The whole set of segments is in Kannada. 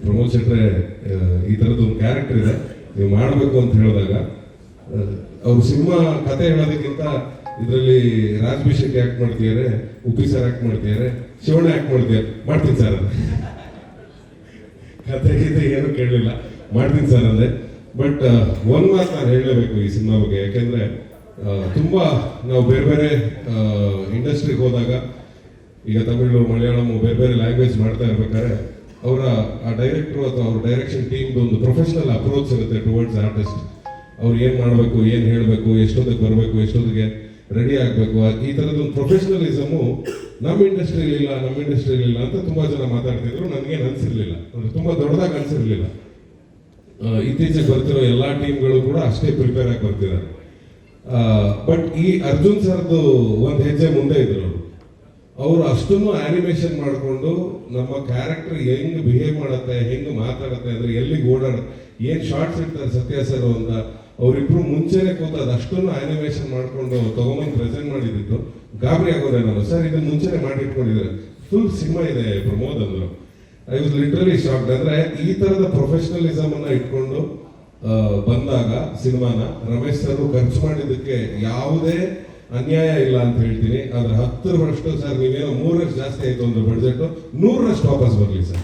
ಪ್ರಮೋದ್ ಶೆಟ್ರೆ ಈ ಥರದ್ದು ಒಂದು ಕ್ಯಾರೆಕ್ಟರ್ ಇದೆ, ನೀವು ಮಾಡಬೇಕು ಅಂತ ಹೇಳಿದಾಗ ಅವ್ರು ಸಿನಿಮಾ ಕತೆ ಹೇಳೋದಕ್ಕಿಂತ ಇದರಲ್ಲಿ ರಾಜ್ಭಿಷೇಕ್ ಆ್ಯಕ್ಟ್ ಮಾಡ್ತಿದ್ದಾರೆ, ಉಪ್ಪಿ ಸರ್ ಆ್ಯಕ್ಟ್ ಮಾಡ್ತಿದ್ದಾರೆ, ಶಿವಣ್ಣ ಆ್ಯಕ್ಟ್ ಮಾಡ್ತೀನಿ ಸರ್ ಅದು ಕತೆ ಗೀತೆ ಏನೂ ಕೇಳಲಿಲ್ಲ, ಮಾಡ್ತೀನಿ ಸರ್ ಅಂದೆ. ಬಟ್ ಒಂದು ಮಾತು ನಾನು ಹೇಳಲೇಬೇಕು ಈ ಸಿನಿಮಾ ಬಗ್ಗೆ, ಯಾಕೆಂದರೆ ತುಂಬ ನಾವು ಬೇರೆ ಬೇರೆ ಇಂಡಸ್ಟ್ರಿಗೆ ಹೋದಾಗ, ಈಗ ತಮಿಳು, ಮಲಯಾಳಂ, ಬೇರೆ ಬೇರೆ ಲ್ಯಾಂಗ್ವೇಜ್ ಮಾಡ್ತಾ ಇರ್ಬೇಕಾದ್ರೆ ಅವರ ಆ ಡೈರೆಕ್ಟ್ರು ಅಥವಾ ಅವ್ರ ಡೈರೆಕ್ಷನ್ ಟೀಮ್ದು ಒಂದು ಪ್ರೊಫೆಷನಲ್ ಅಪ್ರೋಚ್ ಇರುತ್ತೆ ಟುವರ್ಡ್ಸ್ ಆರ್ಟಿಸ್ಟ್. ಅವ್ರು ಏನು ಮಾಡಬೇಕು, ಏನು ಹೇಳಬೇಕು, ಎಷ್ಟೊತ್ತಿಗೆ ಬರಬೇಕು, ಎಷ್ಟೊತ್ತಿಗೆ ರೆಡಿ ಆಗಬೇಕು, ಈ ಥರದ್ದೊಂದು ಪ್ರೊಫೆಷನಲಿಸಮು ನಮ್ಮ ಇಂಡಸ್ಟ್ರಿಲಿಲ್ಲ ಅಂತ ತುಂಬ ಜನ ಮಾತಾಡ್ತಿದ್ರು. ನನಗೇನು ಅನಿಸಿರ್ಲಿಲ್ಲ, ಅಂದರೆ ತುಂಬ ದೊಡ್ಡದಾಗಿ ಅನಿಸಿರ್ಲಿಲ್ಲ. ಇತ್ತೀಚೆಗೆ ಬರ್ತಿರೋ ಎಲ್ಲ ಟೀಮ್ಗಳು ಕೂಡ ಅಷ್ಟೇ ಪ್ರಿಪೇರ್ ಆಗಿ ಬರ್ತಿದ್ದಾರೆ. ಬಟ್ ಈ ಅರ್ಜುನ್ ಸರ್ದು ಒಂದು ಹೆಜ್ಜೆ ಮುಂದೆ ಇದ್ರು. ಅವರು ಅಷ್ಟನ್ನು ಆನಿಮೇಷನ್ ಮಾಡಿಕೊಂಡು ನಮ್ಮ ಕ್ಯಾರೆಕ್ಟರ್ ಹೆಂಗೆ ಬಿಹೇವ್ ಮಾಡುತ್ತೆ, ಹೆಂಗೆ ಮಾತಾಡುತ್ತೆ, ಅಂದರೆ ಎಲ್ಲಿಗೆ ಓಡಾಡುತ್ತೆ, ಏನು ಶಾರ್ಟ್ಸ್ ಇರ್ತಾರೆ ಸತ್ಯ ಸರ್ ಅಂತ ಅವರಿಬ್ರು ಮುಂಚೆನೆ ಕೂತದ್ದು ಅಷ್ಟನ್ನು ಆನಿಮೇಷನ್ ಮಾಡಿಕೊಂಡು ತಗೊಂಬಂದು ಪ್ರೆಸೆಂಟ್ ಮಾಡಿದ್ದು. ಗಾಬರಿ ಆಗೋದೆ ನಾನು, ಸರ್ ಇದನ್ನ ಮುಂಚೆನೆ ಮಾಡಿಟ್ಕೊಂಡಿದ್ದಾರೆ, ಫುಲ್ ಸಿನಿಮಾ ಇದೆ ಪ್ರಮೋದ್ ಅಂದರು. I was literally shocked. ಅಂದರೆ ಈ ಥರದ ಪ್ರೊಫೆಷನಲಿಸಮ್ ಅನ್ನ ಇಟ್ಕೊಂಡು ಬಂದಾಗ ಸಿನಿಮಾನ ರಮೇಶ್ ಸರ್ ಖರ್ಚು ಮಾಡಿದ್ದಕ್ಕೆ ಯಾವುದೇ ಅನ್ಯಾಯ ಇಲ್ಲ ಅಂತ ಹೇಳ್ತೀನಿ. ಆದ್ರೆ 10% ಸರ್ ನೀವೇನೋ 3% ಜಾಸ್ತಿ ಆಯ್ತು ಅಂದ್ರೆ ಬಡ್ಜೆಟ್ 100% ವಾಪಸ್ ಬರಲಿ ಸರ್.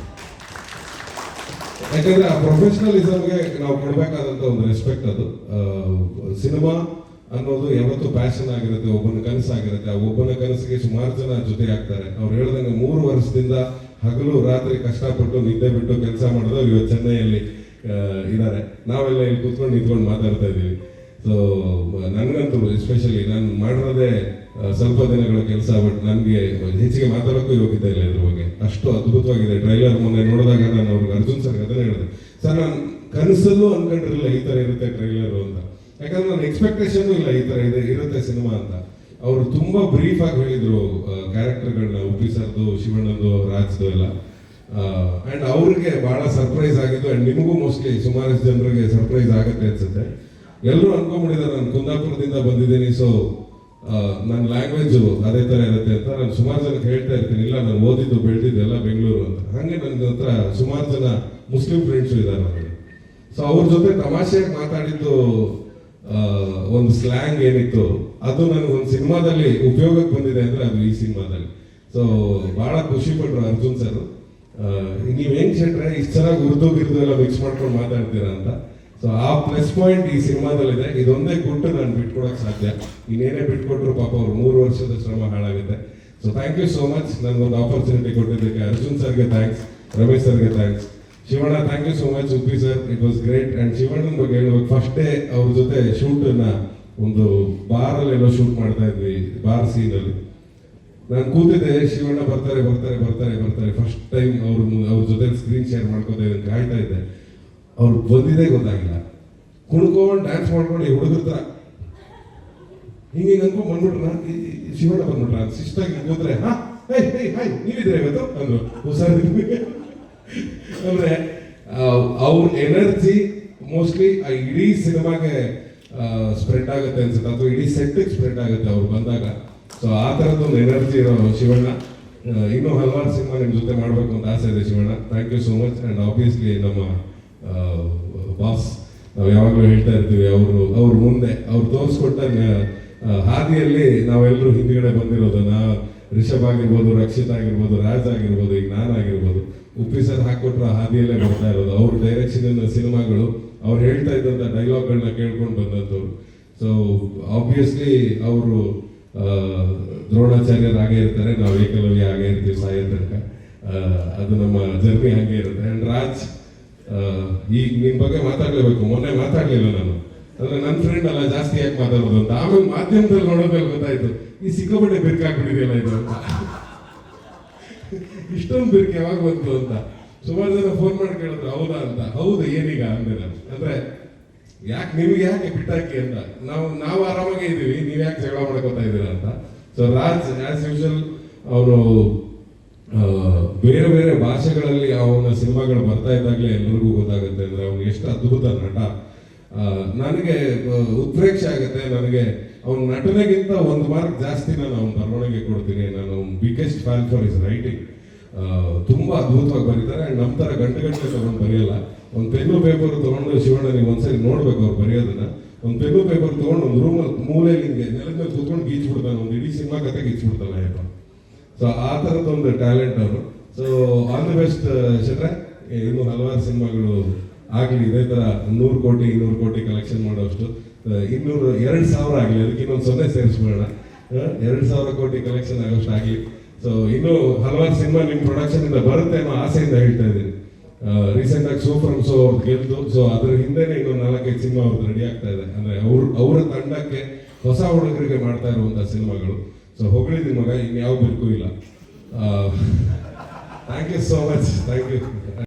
ಯಾಕಂದ್ರೆ ಆ ಪ್ರೊಫೆಷನಲಿಸಮ್ಗೆ ನಾವು ಕೊಡಬೇಕಾದಂತ ಒಂದು ರೆಸ್ಪೆಕ್ಟ್ ಅದು. ಸಿನಿಮಾ ಅನ್ನೋದು ಯಾವತ್ತೂ ಪ್ಯಾಷನ್ ಆಗಿರುತ್ತೆ, ಒಬ್ಬನ ಕನಸಾಗಿರುತ್ತೆ. ಆ ಒಬ್ಬನ ಕನಸಿಗೆ ಸುಮಾರು ಜನ ಜೊತೆ ಆಗ್ತಾರೆ. ಅವ್ರು ಹೇಳ್ದಂಗೆ 3 ವರ್ಷದಿಂದ ಹಗಲು ರಾತ್ರಿ ಕಷ್ಟಪಟ್ಟು ನಿದ್ದೆ ಬಿಟ್ಟು ಕೆಲಸ ಮಾಡಿದವ್ರು ಇವತ್ತು ಚೆನ್ನೈಯಲ್ಲಿ ಇದ್ದಾರೆ. ನಾವೆಲ್ಲ ಇಲ್ಲಿ ಕೂತ್ಕೊಂಡು ನಿಂತ್ಕೊಂಡು ಮಾತಾಡ್ತಾ ಇದ್ದೀವಿ. ಸೊ ನನಗಂತೂ ಎಸ್ಪೆಷಲಿ ನಾನು ಮಾಡಿರೋದೇ ಸ್ವಲ್ಪ ದಿನಗಳ ಕೆಲಸ, ಬಟ್ ನನಗೆ ಹೆಚ್ಚಿಗೆ ಮಾತಾಡೋಕ್ಕೂ ಯೋಗ್ಯತೆ ಇಲ್ಲ ಇದ್ರ ಬಗ್ಗೆ. ಅಷ್ಟು ಅದ್ಭುತವಾಗಿದೆ ಟ್ರೈಲರ್. ಮೊನ್ನೆ ನೋಡಿದಾಗ ನಾನು ಅವ್ರಿಗೆ ಅರ್ಜುನ್ ಸರ್ ಅದನ್ನೇ ಹೇಳಿದೆ, ಸರ್ ನಾನು ಕನಸಲ್ಲೂ ಅನ್ಕೊಂಡಿರಲಿಲ್ಲ ಈ ಥರ ಇರುತ್ತೆ ಟ್ರೈಲರು ಅಂತ. ಯಾಕಂದ್ರೆ ನನ್ನ ಎಕ್ಸ್ಪೆಕ್ಟೇಷನ್ ಇಲ್ಲ ಈ ಥರ ಇರುತ್ತೆ ಸಿನಿಮಾ ಅಂತ. ಅವರು ತುಂಬ ಬ್ರೀಫ್ ಆಗಿ ಹೇಳಿದ್ರು ಕ್ಯಾರೆಕ್ಟರ್ಗಳನ್ನ, ಉಪ್ಪಿ ಸರ್ದು, ಶಿವಣ್ಣಂದು, ರಾಜ್ದು ಎಲ್ಲ. ಆ್ಯಂಡ್ ಅವ್ರಿಗೆ ಭಾಳ ಸರ್ಪ್ರೈಸ್ ಆಗಿತ್ತು. ಆ್ಯಂಡ್ ನಿಮಗೂ ಮೋಸ್ಟ್ಲಿ ಸುಮಾರಷ್ಟು ಜನರಿಗೆ ಸರ್ಪ್ರೈಸ್ ಆಗುತ್ತೆ ಅನ್ಸುತ್ತೆ. ಎಲ್ಲರೂ ಅನ್ಕೊಂಡ್ಬಿಟ್ಟಿದ್ದಾರೆ ನಾನು ಕುಂದಾಪುರದಿಂದ ಬಂದಿದ್ದೀನಿ, ಸೊ ನನ್ನ ಲ್ಯಾಂಗ್ವೇಜು ಅದೇ ಥರ ಇರುತ್ತೆ ಅಂತ. ನಾನು ಸುಮಾರು ಜನಕ್ಕೆ ಹೇಳ್ತಾ ಇರ್ತೀನಿ, ಇಲ್ಲ ನಾನು ಓದಿದ್ದು ಬೆಳೆದಿದ್ದು ಎಲ್ಲ ಬೆಂಗಳೂರು ಅಂತ. ಹಾಗೆ ನನ್ನ ಹತ್ರ ಸುಮಾರು ಜನ ಮುಸ್ಲಿಂ ಫ್ರೆಂಡ್ಸು ಇದ್ದಾರೆ ನನಗೆ. ಸೊ ಅವ್ರ ಜೊತೆ ತಮಾಷೆಯಾಗಿ ಮಾತಾಡಿದ್ದು ಒಂದು ಸ್ಲ್ಯಾಂಗ್ ಏನಿತ್ತು ಅದು ನನಗೊಂದು ಸಿನಿಮಾದಲ್ಲಿ ಉಪಯೋಗಕ್ಕೆ ಬಂದಿದೆ ಅಂದರೆ ಅದು ಈ ಸಿನಿಮಾದಲ್ಲಿ. ಸೊ ಭಾಳ ಖುಷಿ ಪಟ್ರು ಅರ್ಜುನ್ ಸರ್. ನೀವು ಹೆಂಗ್ ಶೆಟ್ರೆ ಇಷ್ಟು ಚೆನ್ನಾಗಿ ಉರ್ದು ಗಿರ್ದು ಎಲ್ಲ ಮಿಕ್ಸ್ ಮಾಡ್ಕೊಂಡು ಮಾತಾಡ್ತೀರಾ ಅಂತ. ಸೊ ಆ ಪ್ಲಸ್ ಪಾಯಿಂಟ್ ಈ ಸಿನಿಮಾದಲ್ಲಿದೆ. ಇದೊಂದೇ ಗುಟ್ಟು ನಾನು ಬಿಟ್ಕೊಡಕ್ಕೆ ಸಾಧ್ಯ. ಇನ್ನೇನೇ ಬಿಟ್ಕೊಟ್ರು ಪಾಪ ಅವ್ರು 3 ವರ್ಷದ ಶ್ರಮ ಹಾಳಾಗುತ್ತೆ. So thank you so much ನನಗೊಂದು ಆಪರ್ಚುನಿಟಿ ಕೊಟ್ಟಿದ್ದಕ್ಕೆ. ಅರ್ಜುನ್ ಸರ್ಗೆ ಥ್ಯಾಂಕ್ಸ್, ರಮೇಶ್ ಸರ್ಗೆ thanks, Shivanna thank you so much, Uppi sir it was great. And ಶಿವಣ್ಣನ ಬಗ್ಗೆ ಹೇಳ್ಬೇಕು, ಫಸ್ಟ್ ಡೇ ಅವ್ರ ಜೊತೆ ಶೂಟನ್ನ ಒಂದು ಬಾರಲ್ಲೆಲ್ಲೋ ಶೂಟ್ ಮಾಡ್ತಾ ಇದ್ವಿ, ಬಾರ್ ಸೀನಲ್ಲಿ. ನಾನು ಕೂತಿದ್ದೆ, ಶಿವಣ್ಣ ಬರ್ತಾರೆ ಫಸ್ಟ್ ಟೈಮ್ ಅವ್ರ ಜೊತೆ ಸ್ಕ್ರೀನ್ ಶೇರ್ ಮಾಡ್ಕೋತಾ ಇದ್ದೆ, ಕಾಯ್ತಾ ಇದ್ದೆ. ಅವ್ರು ಬಂದಿದ್ದೇ ಗೊತ್ತಾಗಿಲ್ಲ, ಕುಣ್ಕೊಂಡು ಡ್ಯಾನ್ಸ್ ಮಾಡ್ಕೊಂಡು ಈ ಹುಡುಗರ ಹಿಂಗೆ ಅನ್ಕೊಂಡ್ ಬಂದ್ಬಿಟ್ರ, ಶಿವಣ್ಣ ಬಂದ್ಬಿಟ್ರ ಶಿಸ್ತಾಗಿ ಕೂತ್ರೆ, ಹಾಯ್ ನೀವಿದ್ರೆ ಇವತ್ತು ಅಂದ್ರು. ಅಂದ್ರೆ ಅವ್ರ ಎನರ್ಜಿ ಮೋಸ್ಟ್ಲಿ ಆ ಇಡೀ ಸಿನಿಮಾಗೆ ಸ್ಪ್ರೆಡ್ ಆಗುತ್ತೆ ಅನ್ಸುತ್ತೆ, ಅಥವಾ ಇಡೀ ಸೆಟ್ಗೆ ಸ್ಪ್ರೆಡ್ ಆಗುತ್ತೆ ಅವ್ರು ಬಂದಾಗ. ಸೊ ಆ ಥರದ್ದೊಂದು ಎನರ್ಜಿ ಇರೋ ಶಿವಣ್ಣ. ಇನ್ನೂ ಹಲವಾರು ಸಿನಿಮಾ ನಿಮ್ಮ ಜೊತೆ ಮಾಡಬೇಕು ಅಂತ ಆಸೆ ಇದೆ Shivanna. Thank you so much. And obviously ನಮ್ಮ ಬಾಸ್, ನಾವು ಯಾವಾಗಲೂ ಹೇಳ್ತಾ ಇರ್ತೀವಿ, ಅವ್ರು ಮುಂದೆ ಅವ್ರು ತೋರಿಸ್ಕೊಟ್ಟ ಹಾದಿಯಲ್ಲಿ ನಾವೆಲ್ಲರೂ ಹಿಂದ್ಗಡೆ ಬಂದಿರೋದು. ರಿಷಬ್ ಆಗಿರ್ಬೋದು, ರಕ್ಷಿತ್ ಆಗಿರ್ಬೋದು, ರಾಜ್ ಆಗಿರ್ಬೋದು, ಈಗ ನಾನಾಗಿರ್ಬೋದು, ಉಪ್ಪಿ ಸರ್ ಹಾಕೊಟ್ರ ಹಾದಿಯಲ್ಲೇ ಬರ್ತಾ ಇರೋದು. ಅವ್ರ ಡೈರೆಕ್ಷನ್ ಸಿನಿಮಾಗಳು, ಅವ್ರು ಹೇಳ್ತಾ ಇದ್ದಂಥ ಡೈಲಾಗ್ಗಳನ್ನ ಕೇಳ್ಕೊಂಡು ಬಂದಂಥವ್ರು. ಸೊ ಆಬ್ವಿಯಸ್ಲಿ ಅವರು ದ್ರೋಣಾಚಾರ್ಯರಾಗೇ ಇರ್ತಾರೆ, ನಾವು ಏಕಲವ್ಯ ಆಗೇ ಇರ್ತೀವಿ ಸಾಯೋ ತನಕ. ಅದು ನಮ್ಮ ಜರ್ನಿ ಹಾಗೆ ಇರುತ್ತೆ. ಆ್ಯಂಡ್ ರಾಜ್, ಈಗ ನಿನ್ನ ಬಗ್ಗೆ ಮಾತಾಡಲೇಬೇಕು. ಮೊನ್ನೆ ಮಾತಾಡಲಿಲ್ಲ ನಾನು, ಅಂದರೆ ನನ್ನ ಫ್ರೆಂಡ್ ಅಲ್ಲ, ಜಾಸ್ತಿ ಯಾಕೆ ಮಾತಾಡೋದು ಅಂತ. ಆಮೇಲೆ ಮಾಧ್ಯಮದಲ್ಲಿ ನೋಡೋದ್ರಲ್ಲಿ ಗೊತ್ತಾಯ್ತು, ಈ ಸಿಕ್ಕಾಪಟ್ಟೆ ಬಿರ್ಕಾಕ್ಬಿಟ್ಟಿದೆಯಲ್ಲ ಇದು ಅಂತ. ಇಷ್ಟೊಂದು ಬಿರ್ಕ್ ಯಾವಾಗ ಬಂತು ಅಂತ ಸುಮಾರು ಜನ ಫೋನ್ ಮಾಡಿ ಕೇಳಿದ್ರು, ಹೌದಾ ಅಂತ. ಹೌದು, ಏನೀಗ ಅಂದೆ ನಾನು. ಅಂದರೆ ನಿಮಗೆ ಯಾಕೆ ಬಿಟ್ಟಾಕಿ ಅಂತ. ನಾವು ಆರಾಮಾಗೇ ಇದ್ದೀವಿ, ನೀವು ಯಾಕೆ ಜಗಳ ಮಾಡ್ಕೋತಾ ಇದ್ದೀರಾ ಅಂತ. ಸೊ ರಾಜ್ ಆಸ್ ಯೂಶುವಲ್ ಅವರು ಬೇರೆ ಬೇರೆ ಭಾಷೆಗಳಲ್ಲಿ ಅವನ ಸಿನಿಮಾಗಳು ಬರ್ತಾ ಇದ್ದಾಗಲೇ ಎಲ್ಲರಿಗೂ ಗೊತ್ತಾಗುತ್ತೆ ಅಂದರೆ ಅವನು ಎಷ್ಟು ಅದ್ಭುತ ನಟ. ನನಗೆ ಉತ್ಪ್ರೇಕ್ಷೆ ಆಗುತ್ತೆ. ನನಗೆ ಅವನ ನಟನೆಗಿಂತ 1 ಮಾರ್ಕ್ ಜಾಸ್ತಿ ನಾನು ಅವನ ಬರವಣಿಗೆ ಕೊಡ್ತೀನಿ. ನಾನು biggest fan for is writing. ತುಂಬಾ ಅದ್ಭುತವಾಗಿ ಬರೀತಾರೆ ಅಂಡ್ ನಮ್ಮ ತರ ಗಂಟೆ ತಗೊಂಡು ಬರೆಯಲ್ಲ. ಒಂದು ಪೆನ್ನು ಪೇಪರ್ ತಗೊಂಡು ಶಿವಣ್ಣ ನೀವು ಒಂದ್ಸರಿ ನೋಡ್ಬೇಕು ಅವ್ರು ಬರೆಯೋದನ್ನ. ಒಂದು ಪೆನ್ನು ಪೇಪರ್ ತಗೊಂಡು ಒಂದು ರೂಮಲ್ಲಿ ಮೂಲೆಯಲ್ಲಿ ಹಿಂಗೆ ನೆಲದ ಮೇಲೆ ಕೂತ್ಕೊಂಡು ಗೀಚ್ಬಿಡ್ತಾನೆ, ಒಂದು ಇಡೀ ಸಿನಿಮಾ ಕತೆ ಗೀಚ್ಬಿಡ್ತಾನೆ ಅಯ್ಯಪ್ಪ. ಸೊ ಆ ಥರದ್ದೊಂದು ಟ್ಯಾಲೆಂಟ್ ಅವರು. ಸೊ ಆಲ್ ದಿ ಬೆಸ್ಟ್ ಶೆಟ್ರೆ, ಇನ್ನು ಹಲವಾರು ಸಿನಿಮಾಗಳು ಆಗಲಿ ಇದೇ ಥರ 100 ಕೋಟಿ 200 ಕೋಟಿ ಕಲೆಕ್ಷನ್ ಮಾಡೋಷ್ಟು, 200,000 ಆಗಲಿ, ಅದಕ್ಕೆ ಇನ್ನೊಂದು 0 ಸೇರಿಸ್ಬಿಡೋಣ, 2,000 ಕೋಟಿ ಕಲೆಕ್ಷನ್ ಆಗೋಷ್ಟು ಆಗಲಿ. ಸೊ ಇನ್ನೂ ಹಲವಾರು ಸಿನಿಮಾ ನಿಮ್ಮ ಪ್ರೊಡಕ್ಷನ್ ಇಂದ ಬರುತ್ತೆ ಅನ್ನೋ ಆಸೆಯಿಂದ ಹೇಳ್ತಾ ಇದ್ದೀನಿ. ರೀಸೆಂಟ್ ಆಗಿ ಸೂಪರ್ ಸೊ ಅವ್ರು ಗೆದ್ದು, ಸೊ ಅದ್ರ ಹಿಂದೆನೇ ಇನ್ನೊಂದು 4-5 ಸಿನಿಮಾ ಅವ್ರದ್ದು ರೆಡಿ ಆಗ್ತಾ ಇದೆ. ಅಂದ್ರೆ ಅವರ ತಂಡಕ್ಕೆ ಹೊಸ ಹುಡುಗರಿಗೆ ಮಾಡ್ತಾ ಇರುವಂತಹ ಸಿನಿಮಾಗಳು. ಸೊ ಹೊಗಳಿದ್ದೀನಿ ಮಗ, ಇನ್ಯಾವ ಬೇಕು ಇಲ್ಲ. Thank you so much, thank you.